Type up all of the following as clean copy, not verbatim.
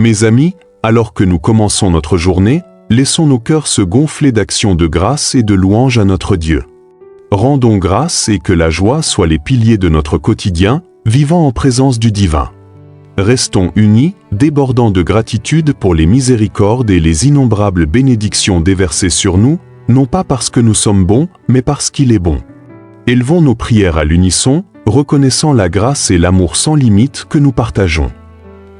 Mes amis, alors que nous commençons notre journée, laissons nos cœurs se gonfler d'actions de grâce et de louange à notre Dieu. Rendons grâce et que la joie soit les piliers de notre quotidien, vivant en présence du divin. Restons unis, débordant de gratitude pour les miséricordes et les innombrables bénédictions déversées sur nous, non pas parce que nous sommes bons, mais parce qu'il est bon. Élevons nos prières à l'unisson, reconnaissant la grâce et l'amour sans limite que nous partageons.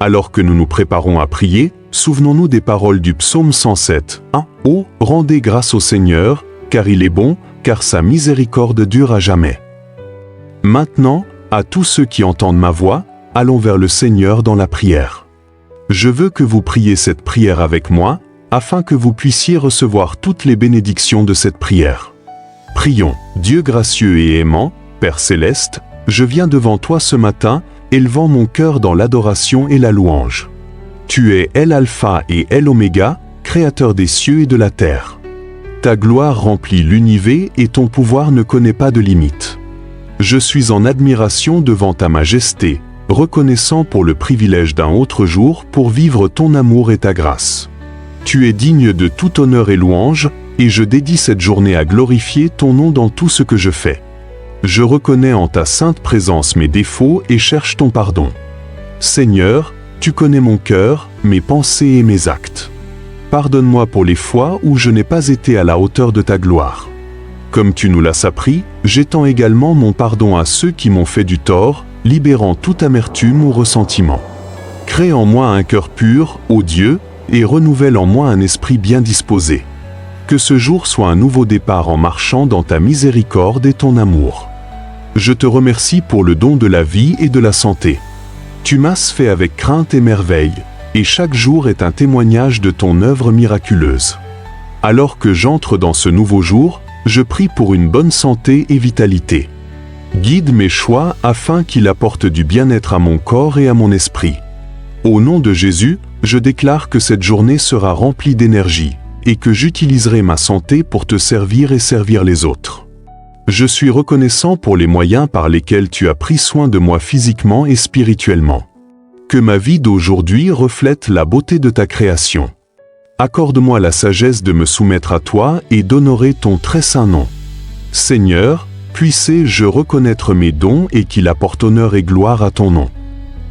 Alors que nous nous préparons à prier, souvenons-nous des paroles du psaume 107. Oh, rendez grâce au Seigneur, car il est bon, car sa miséricorde dure à jamais. Maintenant, à tous ceux qui entendent ma voix, allons vers le Seigneur dans la prière. Je veux que vous priez cette prière avec moi, afin que vous puissiez recevoir toutes les bénédictions de cette prière. Prions. Dieu gracieux et aimant, Père céleste, je viens devant toi ce matin, élevant mon cœur dans l'adoration et la louange. Tu es El Alpha et El Oméga, créateur des cieux et de la terre. Ta gloire remplit l'univers et ton pouvoir ne connaît pas de limite. Je suis en admiration devant ta majesté, reconnaissant pour le privilège d'un autre jour pour vivre ton amour et ta grâce. Tu es digne de tout honneur et louange, et je dédie cette journée à glorifier ton nom dans tout ce que je fais. Je reconnais en ta sainte présence mes défauts et cherche ton pardon. Seigneur, tu connais mon cœur, mes pensées et mes actes. Pardonne-moi pour les fois où je n'ai pas été à la hauteur de ta gloire. Comme tu nous l'as appris, j'étends également mon pardon à ceux qui m'ont fait du tort, libérant toute amertume ou ressentiment. Crée en moi un cœur pur, ô Dieu, et renouvelle en moi un esprit bien disposé. Que ce jour soit un nouveau départ en marchant dans ta miséricorde et ton amour. Je te remercie pour le don de la vie et de la santé. Tu m'as fait avec crainte et merveille, et chaque jour est un témoignage de ton œuvre miraculeuse. Alors que j'entre dans ce nouveau jour, je prie pour une bonne santé et vitalité. Guide mes choix afin qu'il apporte du bien-être à mon corps et à mon esprit. Au nom de Jésus, je déclare que cette journée sera remplie d'énergie, et que j'utiliserai ma santé pour te servir et servir les autres. Je suis reconnaissant pour les moyens par lesquels tu as pris soin de moi physiquement et spirituellement. Que ma vie d'aujourd'hui reflète la beauté de ta création. Accorde-moi la sagesse de me soumettre à toi et d'honorer ton très saint nom. Seigneur, puisse-je reconnaître mes dons et qu'il apporte honneur et gloire à ton nom.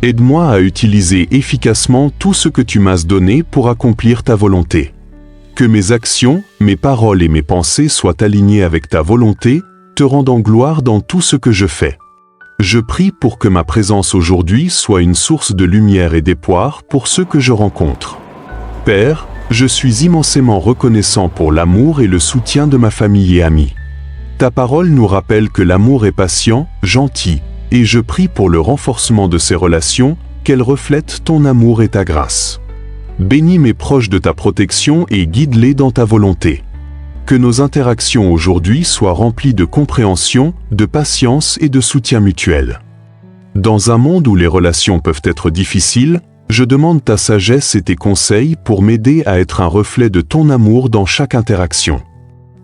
Aide-moi à utiliser efficacement tout ce que tu m'as donné pour accomplir ta volonté. Que mes actions, mes paroles et mes pensées soient alignées avec ta volonté, te rendant gloire dans tout ce que je fais. Je prie pour que ma présence aujourd'hui soit une source de lumière et d'espoir pour ceux que je rencontre. Père, je suis immensément reconnaissant pour l'amour et le soutien de ma famille et amis. Ta parole nous rappelle que l'amour est patient, gentil, et je prie pour le renforcement de ces relations, qu'elles reflètent ton amour et ta grâce. Bénis mes proches de ta protection et guide-les dans ta volonté. Que nos interactions aujourd'hui soient remplies de compréhension, de patience et de soutien mutuel. Dans un monde où les relations peuvent être difficiles, je demande ta sagesse et tes conseils pour m'aider à être un reflet de ton amour dans chaque interaction.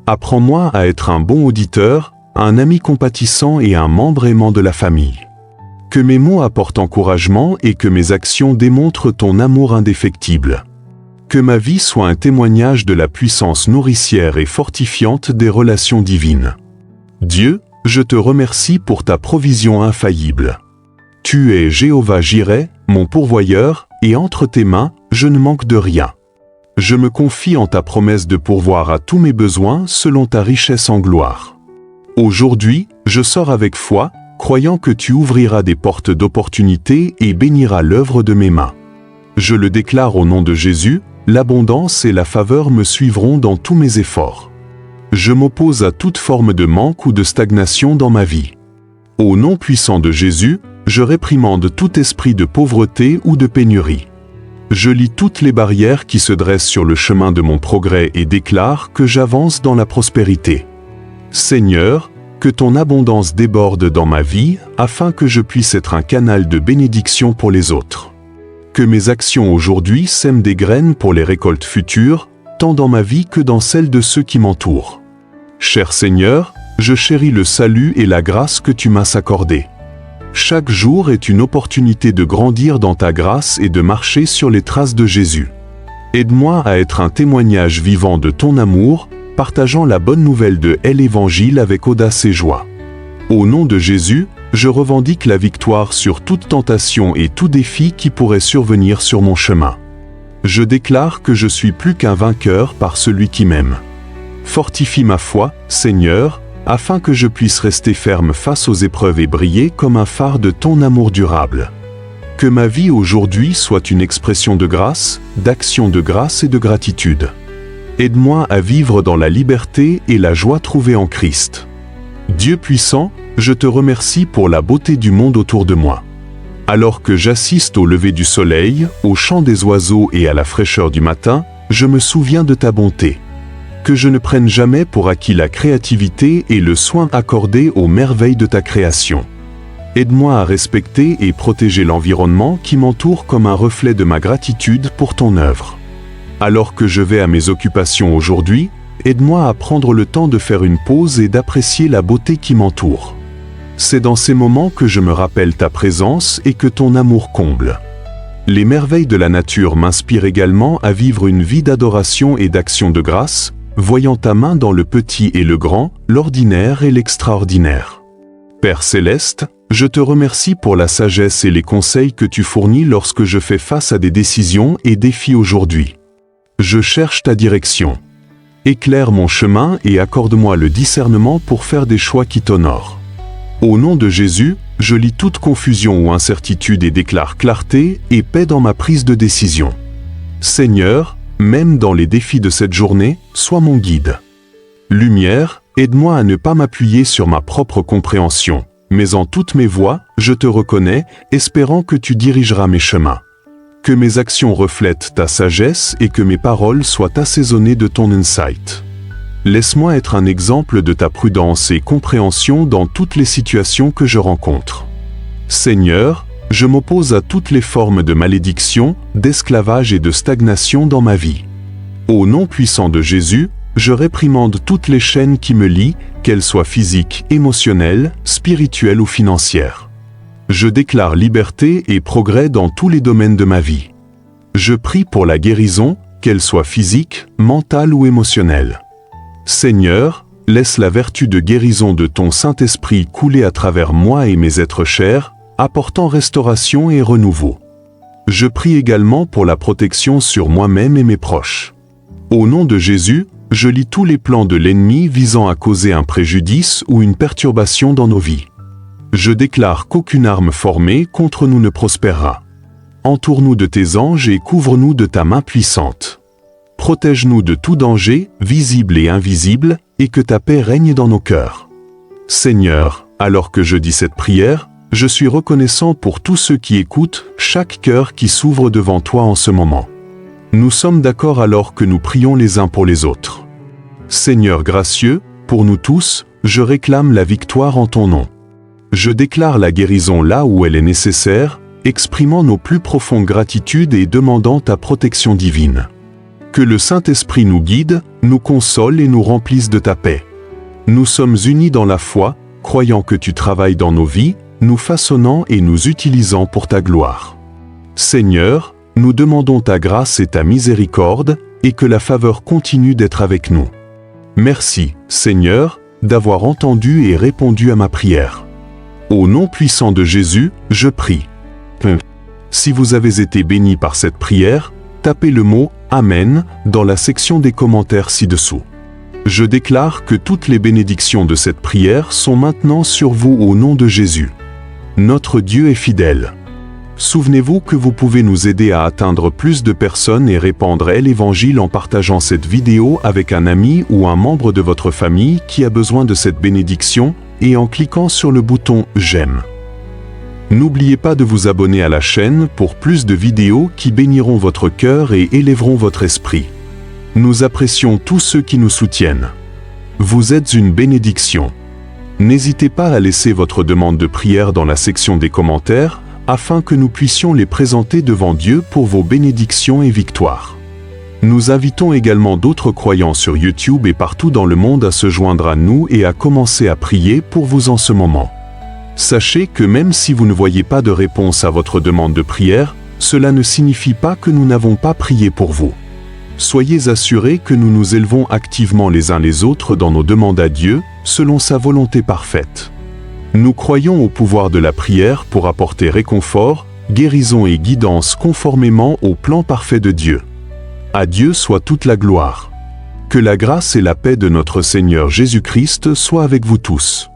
Apprends-moi à être un bon auditeur, un ami compatissant et un membre aimant de la famille. Que mes mots apportent encouragement et que mes actions démontrent ton amour indéfectible. Que ma vie soit un témoignage de la puissance nourricière et fortifiante des relations divines. Dieu, je te remercie pour ta provision infaillible. Tu es Jéhovah Jireh, mon pourvoyeur, et entre tes mains, je ne manque de rien. Je me confie en ta promesse de pourvoir à tous mes besoins selon ta richesse en gloire. Aujourd'hui, je sors avec foi, croyant que tu ouvriras des portes d'opportunité et béniras l'œuvre de mes mains. Je le déclare au nom de Jésus, l'abondance et la faveur me suivront dans tous mes efforts. Je m'oppose à toute forme de manque ou de stagnation dans ma vie. Au nom puissant de Jésus, je réprimande tout esprit de pauvreté ou de pénurie. Je lis toutes les barrières qui se dressent sur le chemin de mon progrès et déclare que j'avance dans la prospérité. Seigneur, que ton abondance déborde dans ma vie afin que je puisse être un canal de bénédiction pour les autres. Que mes actions aujourd'hui sèment des graines pour les récoltes futures, tant dans ma vie que dans celle de ceux qui m'entourent. Cher Seigneur, je chéris le salut et la grâce que tu m'as accordée. Chaque jour est une opportunité de grandir dans ta grâce et de marcher sur les traces de Jésus. Aide-moi à être un témoignage vivant de ton amour, partageant la bonne nouvelle de l'Évangile avec audace et joie. Au nom de Jésus, je revendique la victoire sur toute tentation et tout défi qui pourrait survenir sur mon chemin. Je déclare que je suis plus qu'un vainqueur par celui qui m'aime. Fortifie ma foi, Seigneur, afin que je puisse rester ferme face aux épreuves et briller comme un phare de ton amour durable. Que ma vie aujourd'hui soit une expression de grâce, d'action de grâce et de gratitude. Aide-moi à vivre dans la liberté et la joie trouvée en Christ. Dieu puissant, je te remercie pour la beauté du monde autour de moi. Alors que j'assiste au lever du soleil, au chant des oiseaux et à la fraîcheur du matin, je me souviens de ta bonté. Que je ne prenne jamais pour acquis la créativité et le soin accordé aux merveilles de ta création. Aide-moi à respecter et protéger l'environnement qui m'entoure comme un reflet de ma gratitude pour ton œuvre. Alors que je vais à mes occupations aujourd'hui, aide-moi à prendre le temps de faire une pause et d'apprécier la beauté qui m'entoure. C'est dans ces moments que je me rappelle ta présence et que ton amour comble. Les merveilles de la nature m'inspirent également à vivre une vie d'adoration et d'action de grâce, voyant ta main dans le petit et le grand, l'ordinaire et l'extraordinaire. Père céleste, je te remercie pour la sagesse et les conseils que tu fournis lorsque je fais face à des décisions et défis aujourd'hui. Je cherche ta direction. Éclaire mon chemin et accorde-moi le discernement pour faire des choix qui t'honorent. Au nom de Jésus, je lis toute confusion ou incertitude et déclare clarté et paix dans ma prise de décision. Seigneur, même dans les défis de cette journée, sois mon guide. Lumière, aide-moi à ne pas m'appuyer sur ma propre compréhension, mais en toutes mes voies, je te reconnais, espérant que tu dirigeras mes chemins. Que mes actions reflètent ta sagesse et que mes paroles soient assaisonnées de ton insight. Laisse-moi être un exemple de ta prudence et compréhension dans toutes les situations que je rencontre. Seigneur, je m'oppose à toutes les formes de malédiction, d'esclavage et de stagnation dans ma vie. Au nom puissant de Jésus, je réprimande toutes les chaînes qui me lient, qu'elles soient physiques, émotionnelles, spirituelles ou financières. Je déclare liberté et progrès dans tous les domaines de ma vie. Je prie pour la guérison, qu'elle soit physique, mentale ou émotionnelle. Seigneur, laisse la vertu de guérison de ton Saint-Esprit couler à travers moi et mes êtres chers, apportant restauration et renouveau. Je prie également pour la protection sur moi-même et mes proches. Au nom de Jésus, je lis tous les plans de l'ennemi visant à causer un préjudice ou une perturbation dans nos vies. Je déclare qu'aucune arme formée contre nous ne prospérera. Entoure-nous de tes anges et couvre-nous de ta main puissante. Protège-nous de tout danger, visible et invisible, et que ta paix règne dans nos cœurs. Seigneur, alors que je dis cette prière, je suis reconnaissant pour tous ceux qui écoutent, chaque cœur qui s'ouvre devant toi en ce moment. Nous sommes d'accord alors que nous prions les uns pour les autres. Seigneur gracieux, pour nous tous, je réclame la victoire en ton nom. Je déclare la guérison là où elle est nécessaire, exprimant nos plus profondes gratitudes et demandant ta protection divine. Que le Saint-Esprit nous guide, nous console et nous remplisse de ta paix. Nous sommes unis dans la foi, croyant que tu travailles dans nos vies, nous façonnant et nous utilisant pour ta gloire. Seigneur, nous demandons ta grâce et ta miséricorde, et que la faveur continue d'être avec nous. Merci, Seigneur, d'avoir entendu et répondu à ma prière. Au nom puissant de Jésus, je prie. Si vous avez été béni par cette prière, tapez le mot « Amen » dans la section des commentaires ci-dessous. Je déclare que toutes les bénédictions de cette prière sont maintenant sur vous au nom de Jésus. Notre Dieu est fidèle. Souvenez-vous que vous pouvez nous aider à atteindre plus de personnes et répandre l'Évangile en partageant cette vidéo avec un ami ou un membre de votre famille qui a besoin de cette bénédiction et en cliquant sur le bouton « J'aime ». N'oubliez pas de vous abonner à la chaîne pour plus de vidéos qui béniront votre cœur et élèveront votre esprit. Nous apprécions tous ceux qui nous soutiennent. Vous êtes une bénédiction. N'hésitez pas à laisser votre demande de prière dans la section des commentaires afin que nous puissions les présenter devant Dieu pour vos bénédictions et victoires. Nous invitons également d'autres croyants sur YouTube et partout dans le monde à se joindre à nous et à commencer à prier pour vous en ce moment. Sachez que même si vous ne voyez pas de réponse à votre demande de prière, cela ne signifie pas que nous n'avons pas prié pour vous. Soyez assurés que nous nous élevons activement les uns les autres dans nos demandes à Dieu, selon sa volonté parfaite. Nous croyons au pouvoir de la prière pour apporter réconfort, guérison et guidance conformément au plan parfait de Dieu. À Dieu soit toute la gloire. Que la grâce et la paix de notre Seigneur Jésus-Christ soient avec vous tous.